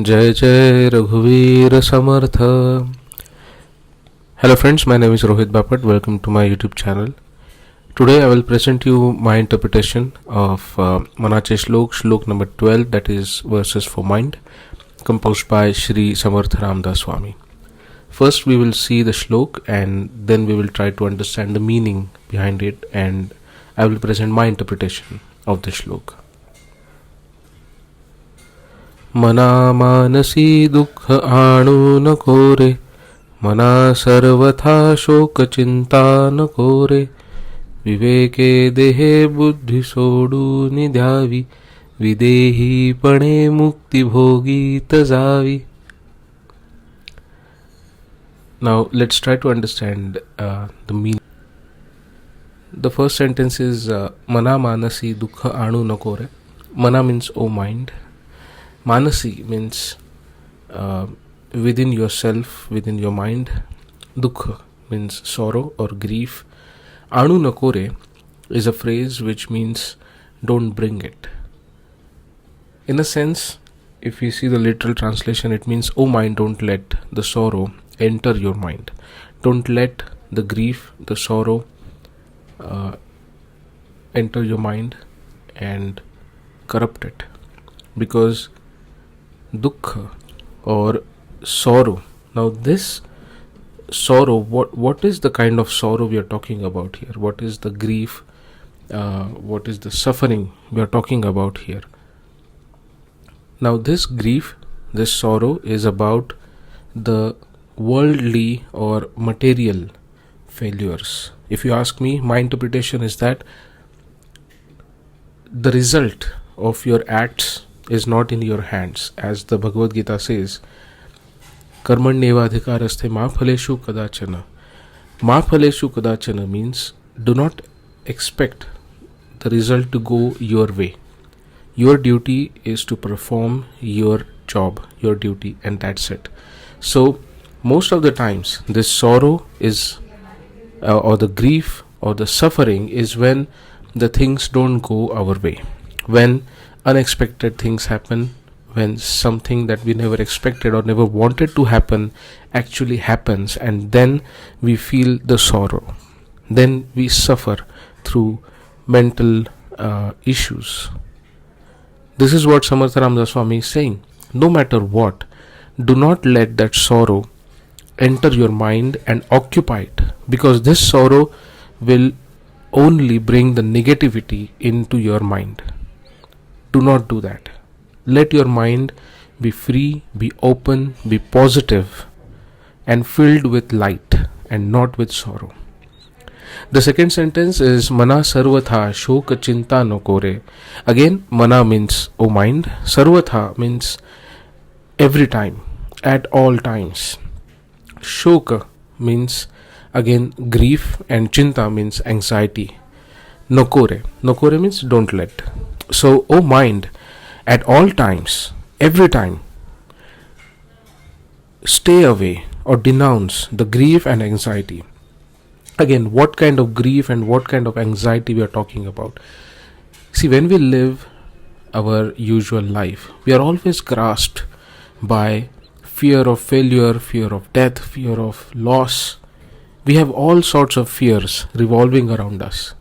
जय जय रघुवीर समर्थ. Hello friends, my name is Rohit Bapat. Welcome to my YouTube channel. Today I will present you my interpretation of Manache Shlok, Shlok number 12, that is verses for mind, composed by Shri Samarth Ramdas Swami. First we will see the Shlok and then we will try to understand the meaning behind it, and I will present my interpretation of the Shlok. मना मानसी दुःख आनु नको रे, मना सर्वथा शोक चिंता नको रे, विवेके देहे-बुddhi सोडूनि द्यावी, विदेही-pane मुक्ति भोगीत Xavi. Now let's try to understand the meaning. The first sentence is mana manasi dukh aanu नको रे. Mana means O mind. Manasi means within yourself, within your mind. Dukh means sorrow or grief. Aanu नको रे is a phrase which means don't bring it. In a sense, if you see the literal translation, it means, oh mind, don't let the sorrow enter your mind. Don't let the grief, the sorrow enter your mind and corrupt it. Because dukh or sorrow, now this sorrow, what is the kind of sorrow we are talking about here? What is the grief? What is the suffering we are talking about here? Now this grief, this sorrow is about the worldly or material failures. If you ask me, my interpretation is that the result of your acts is not in your hands. As the Bhagavad Gita says, karmanyevadhikaraste ma phaleshu kadachana. Ma phaleshu kadachana means do not expect the result to go your way. Your duty is to perform your job, your duty, and that's it. So most of the times this sorrow is or the grief or the suffering is when the things don't go our way, when unexpected things happen, when something that we never expected or never wanted to happen actually happens, and then we feel the sorrow, then we suffer through mental issues. This is what Samarth Ramdas Swami is saying. No matter what, do not let that sorrow enter your mind and occupy it, because this sorrow will only bring the negativity into your mind. Do not do that. Let your mind be free, be open, be positive, and filled with light and not with sorrow. The second sentence is mana sarvatha shok chinta नको रे. Again, mana means O mind, sarvatha means every time, at all times. Shok means again grief, and chinta means anxiety. नको रे means don't let. So, O mind, at all times, every time, stay away or denounce the grief and anxiety. Again, what kind of grief and what kind of anxiety we are talking about? See, when we live our usual life, we are always grasped by fear of failure, fear of death, fear of loss. We have all sorts of fears revolving around us.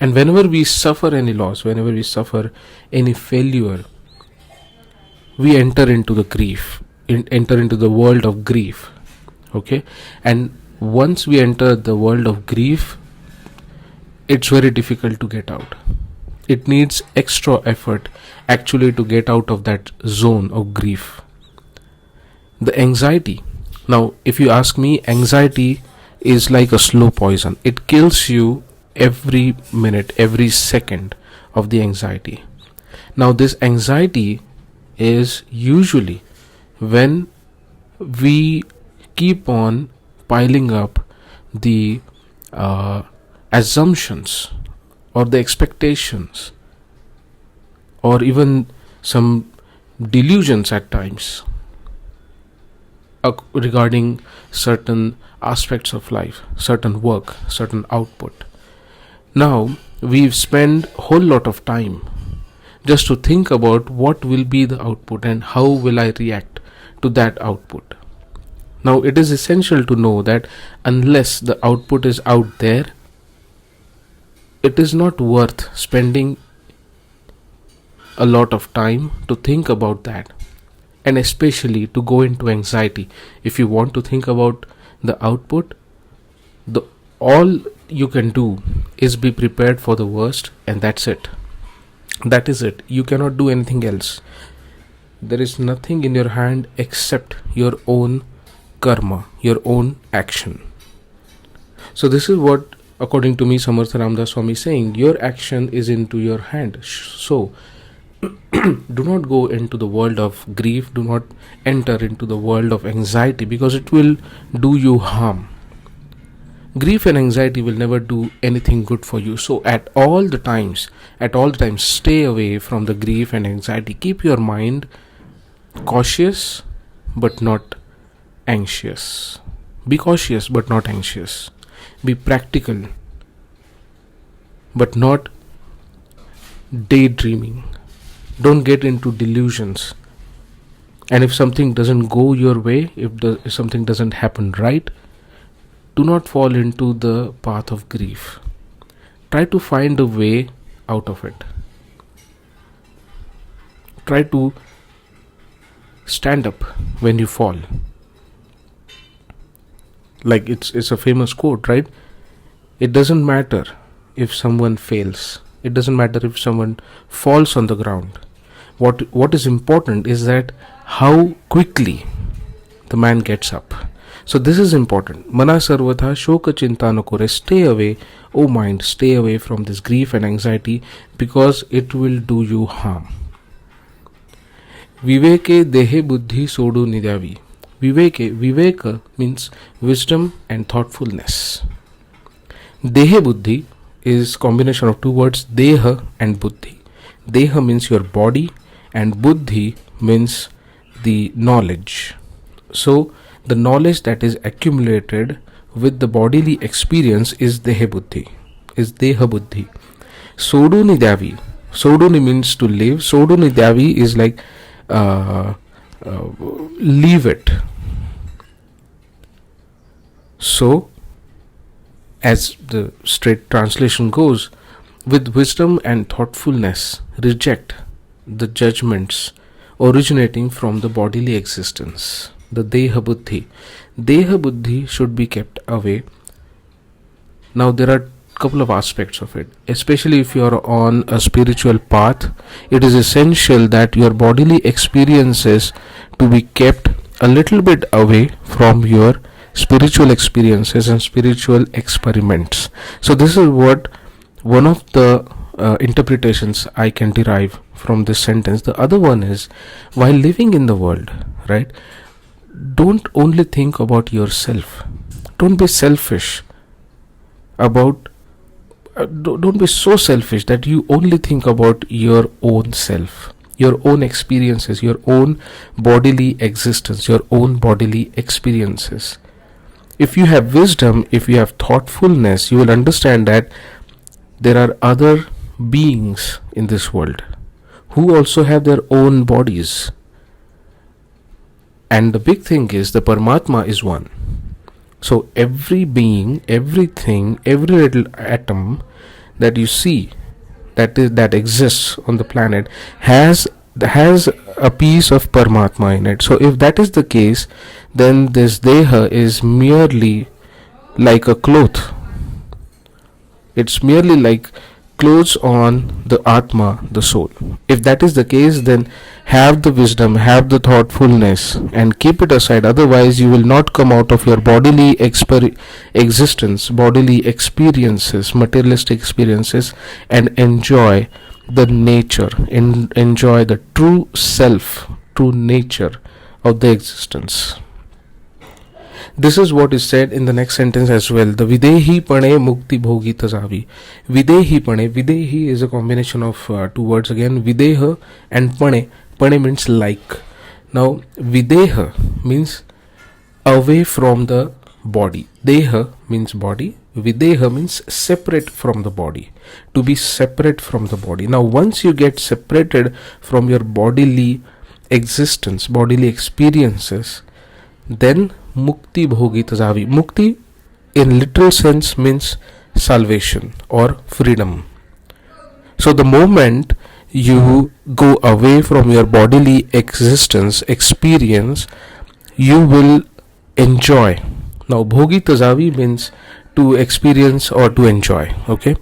And whenever we suffer any loss, whenever we suffer any failure, we enter into the grief, enter into the world of grief. Okay? And once we enter the world of grief, it's very difficult to get out. It needs extra effort actually to get out of that zone of grief. The anxiety. Now, if you ask me, anxiety is like a slow poison. It kills you every minute, every second of the anxiety. Now this anxiety is usually when we keep on piling up the assumptions or the expectations or even some delusions at times regarding certain aspects of life, certain work, certain output. Now we've spent a whole lot of time just to think about what will be the output and how will I react to that output. Now it is essential to know that unless the output is out there, it is not worth spending a lot of time to think about that, and especially to go into anxiety. If you want to think about the output, all you can do is be prepared for the worst, and that's it. That is it. You cannot do anything else. There is nothing in your hand except your own karma, your own action. So this is what, according to me, Samarth Ramdas Swami is saying, your action is into your hand. So do not go into the world of grief, do not enter into the world of anxiety, because it will do you harm. Grief and anxiety will never do anything good for you. So at all the times, stay away from the grief and anxiety. Keep your mind cautious but not anxious. Be cautious but not anxious. Be practical but not daydreaming. Don't get into delusions. And if something doesn't go your way, if something doesn't happen right, do not fall into the path of grief. Try to find a way out of it. Try to stand up when you fall. Like it's a famous quote, right? It doesn't matter if someone fails. It doesn't matter if someone falls on the ground. What is important is that how quickly the man gets up. So this is important. Manache sarvatha, shok, chinta, Nako. Stay away, oh mind, stay away from this grief and anxiety, because it will do you harm. Viveke, dehe-buddhi, soduni, dyavi. Viveke means wisdom and thoughtfulness. Dehe-buddhi is combination of two words, deha and buddhi. Deha means your body and buddhi means the knowledge. So the knowledge that is accumulated with the bodily experience is dehe-buddhi, is deha-buddhi. Soduni, dyavi. Soduni means to live. Soduni, dyavi is like leave it. So, as the straight translation goes, with wisdom and thoughtfulness, reject the judgements originating from the bodily existence, the dehe-buddhi. Dehe-buddhi should be kept away. Now, there are a couple of aspects of it. Especially if you are on a spiritual path, it is essential that your bodily experiences to be kept a little bit away from your spiritual experiences and spiritual experiments. So this is what one of the interpretations I can derive from this sentence. The other one is, while living in the world, right, don't only think about yourself. Don't be selfish about don't be so selfish that you only think about your own self, your own experiences, your own bodily existence, your own bodily experiences. If you have wisdom, if you have thoughtfulness, you will understand that there are other beings in this world who also have their own bodies. And the big thing is, the Paramatma is one. So every being, everything, every little atom that you see that exists on the planet has a piece of Paramatma in it. So if that is the case, then this deha is merely like a cloth. It's merely like clothes on the Atma, the soul. If that is the case, then have the wisdom, have the thoughtfulness, and keep it aside. Otherwise, you will not come out of your bodily existence, bodily experiences, materialistic experiences, and enjoy the nature, enjoy the true self, true nature of the existence. This is what is said in the next sentence as well. The Videhi-pane mukti bhogit javi. Videhi-pane. Videhi is a combination of two words again. Videha and pane. Pane means like. Now, videha means away from the body. Deha means body. Videha means separate from the body. to be separate from the body. Now once you get separated from your bodily existence, bodily experiences, then mukti, bhogit, javi. Mukti in literal sense means salvation or freedom. So the moment you go away from your bodily existence, experience, you will enjoy. Now bhogit, javi means to experience or to enjoy. Okay,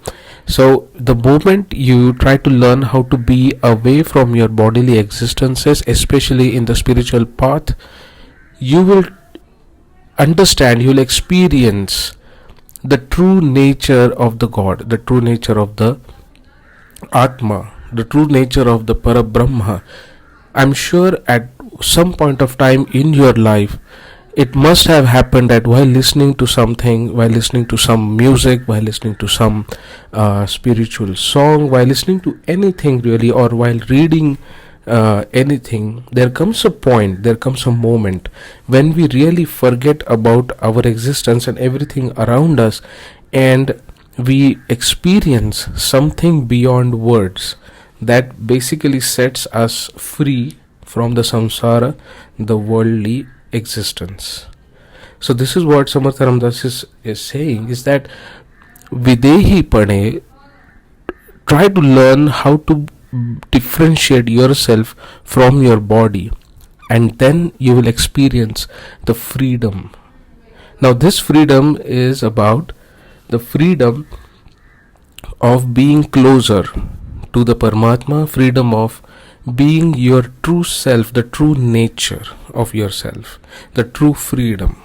so the moment you try to learn how to be away from your bodily existences, especially in the spiritual path, you will understand, you will experience the true nature of the God, the true nature of the Atma, the true nature of the Parabrahma. I'm sure at some point of time in your life, it must have happened that while listening to something, while listening to some music, while listening to some spiritual song, while listening to anything really, or while reading anything, there comes a point, there comes a moment when we really forget about our existence and everything around us, and we experience something beyond words that basically sets us free from the samsara, the worldly existence. So this is what Samarth Ramdas is saying, is that Videhi-pane, try to learn how to differentiate yourself from your body, and then you will experience the freedom. Now this freedom is about the freedom of being closer to the Paramatma, freedom of being your true self, the true nature of yourself, the true freedom.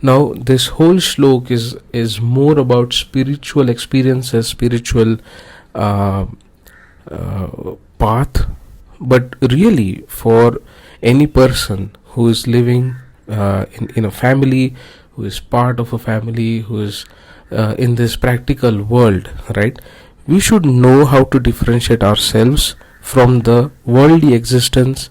Now this whole shlok is more about spiritual experiences, spiritual path, but really for any person who is living in a family, who is part of a family, who is in this practical world, right? We should know how to differentiate ourselves from the worldly existence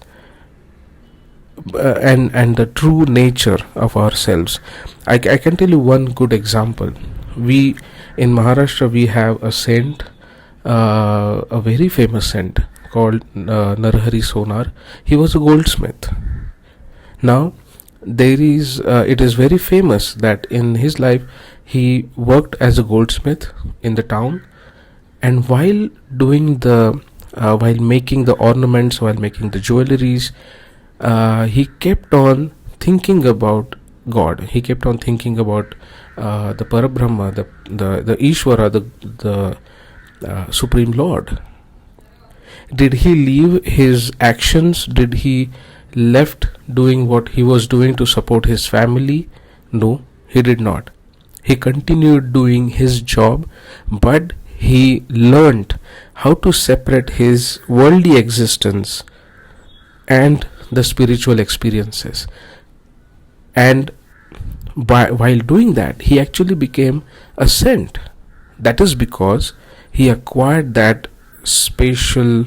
and the true nature of ourselves. I can tell you one good example. We in Maharashtra, we have a saint, a very famous saint called Narhari Sonar. He was a goldsmith. Now there is it is very famous that in his life he worked as a goldsmith in the town, and while doing the while making the ornaments, while making the jewelries, he kept on thinking about God. He kept on thinking about the Parabrahma, the Ishvara, the Supreme Lord. Did he leave his actions? Did he left doing what he was doing to support his family? No, he did not. He continued doing his job, but he learned how to separate his worldly existence and the spiritual experiences. And while doing that, he actually became a saint. That is because he acquired that spatial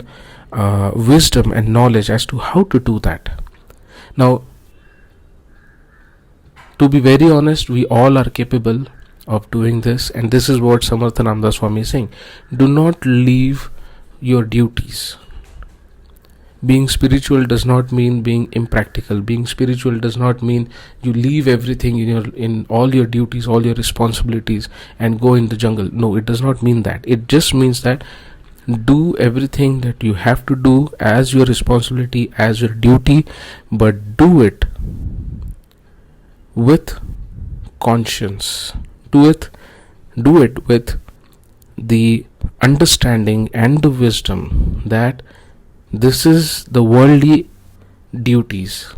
wisdom and knowledge as to how to do that. Now, to be very honest, we all are capable of doing this, and this is what Samarth Ramdas Swami is saying. Do not leave your duties. Being spiritual does not mean being impractical. Being spiritual does not mean you leave everything in all your duties, all your responsibilities, and go in the jungle. No, it does not mean that. It just means that do everything that you have to do as your responsibility, as your duty, but do it with conscience. Do it with the understanding and the wisdom that this is the worldly duties,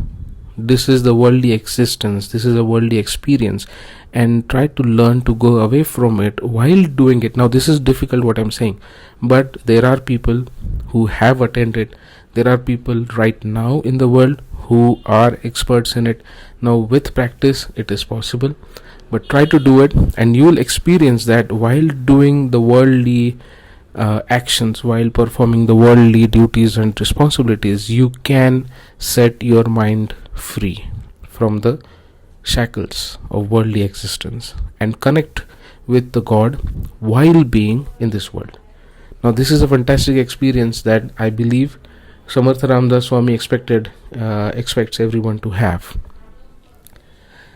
this is the worldly existence, this is a worldly experience, and try to learn to go away from it while doing it. Now this is difficult what I'm saying, but there are people who have attained, there are people right now in the world who are experts in it. Now with practice it is possible, but try to do it, and you will experience that while doing the worldly actions, while performing the worldly duties and responsibilities, you can set your mind free from the shackles of worldly existence and connect with the God while being in this world. Now, this is a fantastic experience that I believe Samarth Ramdas Swami expects everyone to have.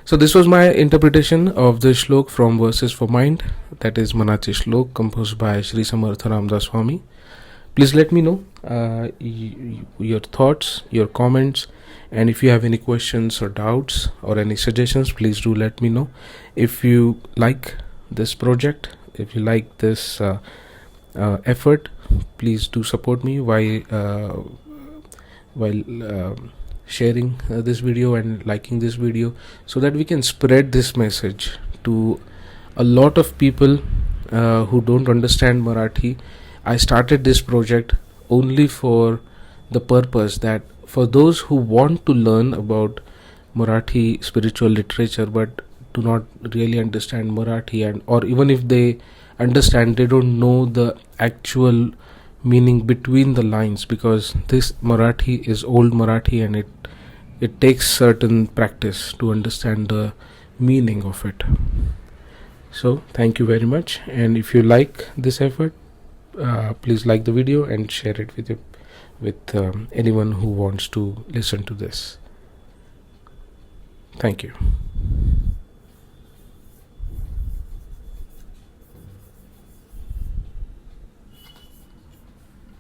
So this was my interpretation of the shlok from Verses for Mind, that is Manache Shlok, composed by Sri Samarth Ramdas Swami. Please let me know your thoughts, your comments, and if you have any questions or doubts or any suggestions, please do let me know. If you like this project, if you like this effort, please do support me while sharing this video and liking this video, so that we can spread this message to a lot of people who don't understand Marathi. I started this project only for the purpose that for those who want to learn about Marathi spiritual literature but do not really understand Marathi, and or even if they understand, they don't know the actual meaning between the lines, because this Marathi is old Marathi and it takes certain practice to understand the meaning of it. So thank you very much, and if you like this effort, please like the video and share it with anyone who wants to listen to this. Thank you.